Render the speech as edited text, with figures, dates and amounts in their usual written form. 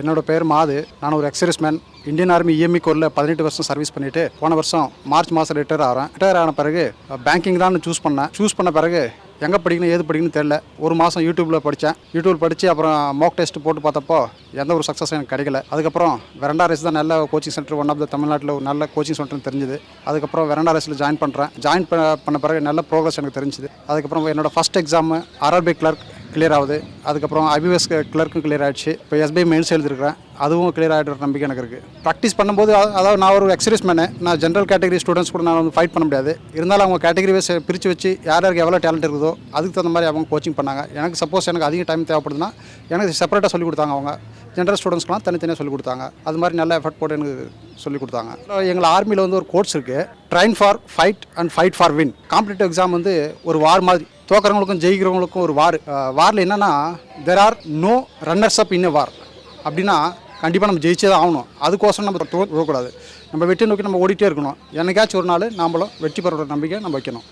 என்னோட பேர் மாது. நான் ஒரு எக்ஸர்விஸ்மேன். இந்தியன் ஆர்மி இஎம்இ கோரில் 18 வருஷம் சர்வீஸ் பண்ணிவிட்டு போன வருஷம் மார்ச் மாதம் ரிட்டையர் ஆகிறேன். ரிட்டையர் ஆன பிறகு பேங்கிங் தான் சூஸ் பண்ண பிறகு எங்கே படிக்கணும் ஏது படிக்கணும்னு தெரில. ஒரு மாதம் யூடியூப்பில் படித்தேன். யூடியூப் படித்து அப்புறம் மாக் டெஸ்ட் போட்டு பார்த்தப்போ எந்த ஒரு சக்ஸஸ் எனக்கு கிடைக்கல. அதுக்கப்புறம் வெரண்டா ரேஸ் தான் நல்ல coaching centre, one of the தமிழ்நாட்டில் ஒரு நல்ல கோச்சிங் சென்டர்னு தெரிஞ்சுது. அதுக்கப்புறம் வெரண்டா ரேஸில் ஜாயின் பண்ணுறேன். ஜாயின் பண்ண பிறகு நல்ல ப்ரோக்ரஸ் எனக்கு தெரிஞ்சுது. அதுக்கப்புறம் என்னோடய first exam RRB clerk clear ஆகுது. அதுக்கப்புறம் ஐபிஎஸ் கிளர்க்கும் கிளியர் ஆகிடுச்சு. இப்போ எஸ்பிஐ மெயின்ஸ் எழுதிருக்கிறேன். அதுவும் கிளியர் ஆகிடுற நம்பிக்கை எனக்கு இருக்குது. ப்ராக்டிஸ் பண்ணும்போது அதாவது நான் ஒரு எக்ஸர்விஸ்மேனு. நான் ஜென்ரல் கேட்டகரி ஸ்டூடெண்ட்ஸ் கூட நான் ஃபைட் பண்ண முடியாது. இருந்தாலும் அவங்க கேட்டகரி வைஸ் பிரித்து வச்சு யாருக்கு எவ்வளோ டேலண்ட் இருக்குதோ அதுக்கு தகுந்த மாதிரி அவங்க கோச்சிங் பண்ணாங்க. எனக்கு சப்போஸ் எனக்கு அதிக டைம் தேவைப்படுதுன்னா எனக்கு செப்பரேட்டாக சொல்லிக் கொடுத்தாங்க. அவங்க ஜென்ரல் ஸ்டூடெண்ட்ஸ்க்குலாம் தனித்தனியாக சொல்லிக் கொடுத்தாங்க. அது மாதிரி நல்ல எஃபர்ட் போட்டு எனக்கு சொல்லிக் கொடுத்தாங்க. எங்கள் ஆர்மியில் ஒரு கோர்ஸ் இருக்குது, train for fight and fight for win. Competitive exam ஒரு வார் மாதிரி. தோக்கிறவங்களுக்கும் ஜெயிக்கிறவங்களுக்கும் ஒரு வாரில் என்னென்னா there are no runners up in a war. அப்படின்னா கண்டிப்பாக நம்ம ஜெயிச்சே தான் ஆகணும். அதுக்கோசரம் நம்ம போகக்கூடாது. நம்ம வெற்றி நோக்கி நம்ம ஓடிட்டே இருக்கணும். என்னைக்காச்சும் ஒரு நாள் நாமளும் வெற்றி பெற நம்பிக்கை நம்ம வைக்கணும்.